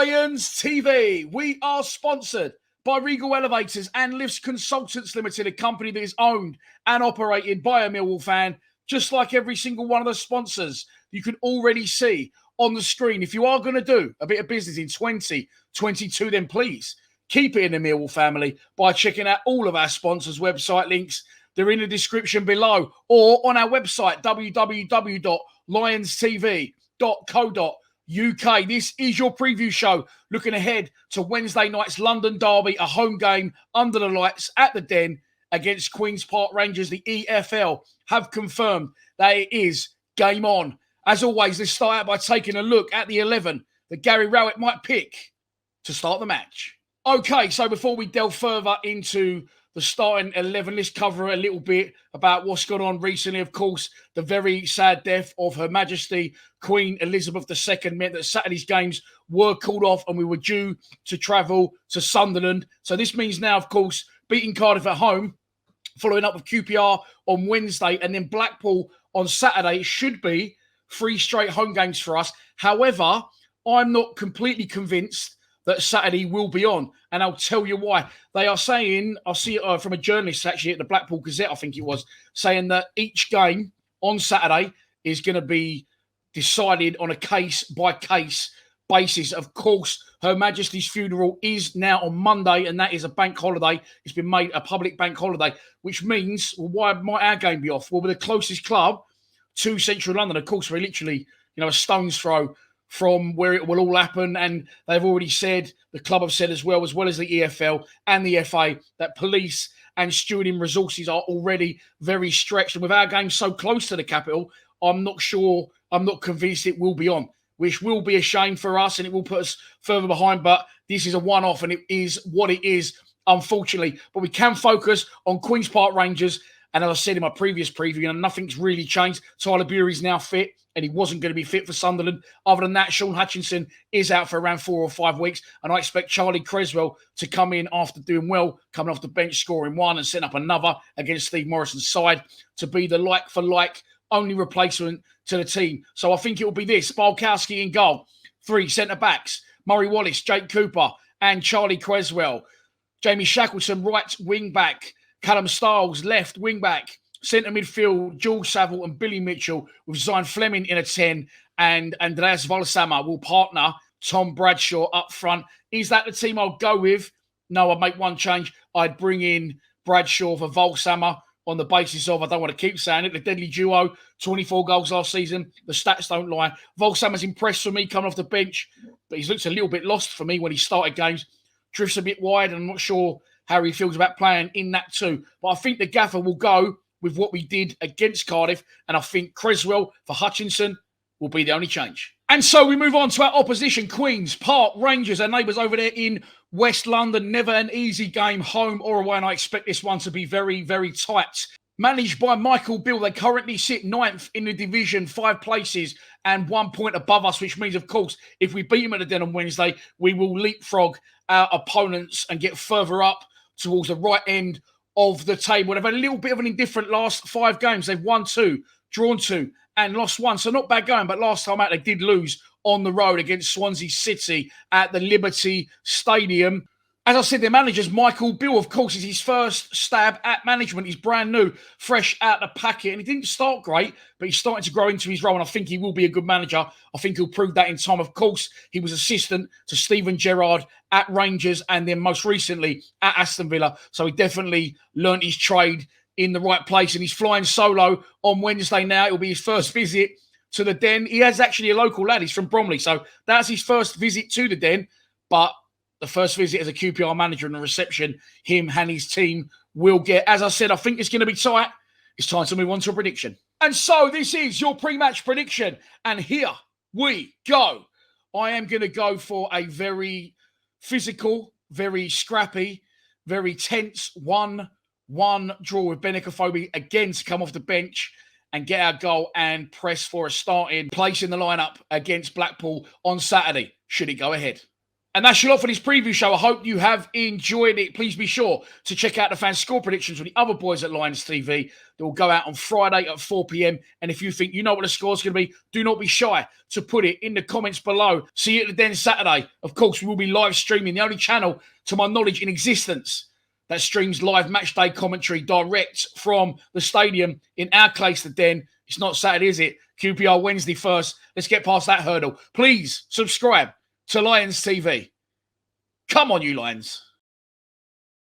Lions TV. We are sponsored by Regal Elevators and Lifts Consultants Limited, a company that is owned and operated by a Millwall fan, just like every single one of the sponsors you can already see on the screen. If you are going to do a bit of business in 2022, then please keep it in the Millwall family by checking out all of our sponsors' website links. They're in the description below or on our website, www.lionstv.co.uk. This is your preview show looking ahead to Wednesday night's London derby, a home game under the lights at the Den against Queen's Park Rangers. The EFL have confirmed that it is game on. As always, let's start out by taking a look at the 11 that Gary Rowett might pick to start the match. Okay, so before we delve further into the starting 11, let's cover a little bit about what's gone on recently. Of course, the very sad death of Her Majesty Queen Elizabeth II meant that Saturday's games were called off and we were due to travel to Sunderland. So this means now, of course, beating Cardiff at home, following up with QPR on Wednesday and then Blackpool on Saturday should be 3 straight home games for us. However, I'm not completely convinced that Saturday will be on, and I'll tell you why. They are saying, I'll see it from a journalist actually at the Blackpool Gazette, I think it was, saying that each game on Saturday is going to be decided on a case-by-case basis. Of course, Her Majesty's funeral is now on Monday, and that is a bank holiday. It's been made a public bank holiday, which means, well, why might our game be off? Well, we're the closest club to central London. Of course, we're literally, a stone's throw from where it will all happen, and they've already said, the club have said as well as the EFL and the FA, that police and stewarding resources are already very stretched. And with our game so close to the capital, I'm not convinced it will be on, which will be a shame for us and it will put us further behind. But this is a one-off and it is what it is, unfortunately. But we can focus on Queen's Park Rangers. And as I said in my previous preview, nothing's really changed. Tyler Bury's now fit, and he wasn't going to be fit for Sunderland. Other than that, Sean Hutchinson is out for around 4 or 5 weeks, and I expect Charlie Creswell to come in after doing well, coming off the bench, scoring 1 and setting up another against Steve Morrison's side to be the like-for-like only replacement to the team. So I think it will be this: Balkowski in goal, 3 centre-backs, Murray Wallace, Jake Cooper, and Charlie Creswell. Jamie Shackleton, right wing-back, Callum Stiles, left wing-back, centre midfield, George Saville and Billy Mitchell, with Zion Fleming in a 10, and Andreas Valsammer will partner Tom Bradshaw up front. Is that the team I'll go with? No, I'd make one change. I'd bring in Bradshaw for Valsammer on the basis of, I don't want to keep saying it, the deadly duo, 24 goals last season. The stats don't lie. Valsammer's impressed for me coming off the bench, but he's looked a little bit lost for me when he started games. Drifts a bit wide, and I'm not sure how he feels about playing in that too. But I think the gaffer will go with what we did against Cardiff, and I think Creswell for Hutchinson will be the only change. And so we move on to our opposition, Queen's Park Rangers, our neighbours over there in West London. Never an easy game, home or away, and I expect this one to be very, very tight. Managed by Michael Beale, they currently sit 9th in the division, 5 places and 1 point above us, which means, of course, if we beat them at the Den on Wednesday, we will leapfrog our opponents and get further up towards the right end of the table. They've had a little bit of an indifferent last 5 games. They've won 2, drawn 2, and lost 1. So not bad going, but last time out they did lose on the road against Swansea City at the Liberty Stadium. As I said, their manager's Michael Beale, of course, is his first stab at management. He's brand new, fresh out the packet, and he didn't start great, but he's starting to grow into his role, and I think he will be a good manager. I think he'll prove that in time. Of course, he was assistant to Steven Gerrard at Rangers and then most recently at Aston Villa, so he definitely learnt his trade in the right place, and he's flying solo on Wednesday now. It'll be his first visit to the Den. He is actually a local lad. He's from Bromley, so that's his first visit to the Den, but the first visit as a QPR manager and the reception him and his team will get. As I said, I think it's going to be tight. It's time to move on to a prediction. And so this is your pre-match prediction. And here we go. I am going to go for a very physical, very scrappy, very tense 1-1 draw with Benicophobe again to come off the bench and get our goal and press for a starting place in the lineup against Blackpool on Saturday, should it go ahead. And that's your lot for this preview show. I hope you have enjoyed it. Please be sure to check out the fan score predictions with the other boys at Lions TV. They will go out on Friday at 4 p.m. And if you think you know what the score's going to be, do not be shy to put it in the comments below. See you at the Den Saturday. Of course, we will be live streaming, the only channel, to my knowledge, in existence that streams live match day commentary direct from the stadium. In our case, the Den. It's not Saturday, is it? QPR Wednesday first. Let's get past that hurdle. Please subscribe to Lions TV. Come on, you Lions.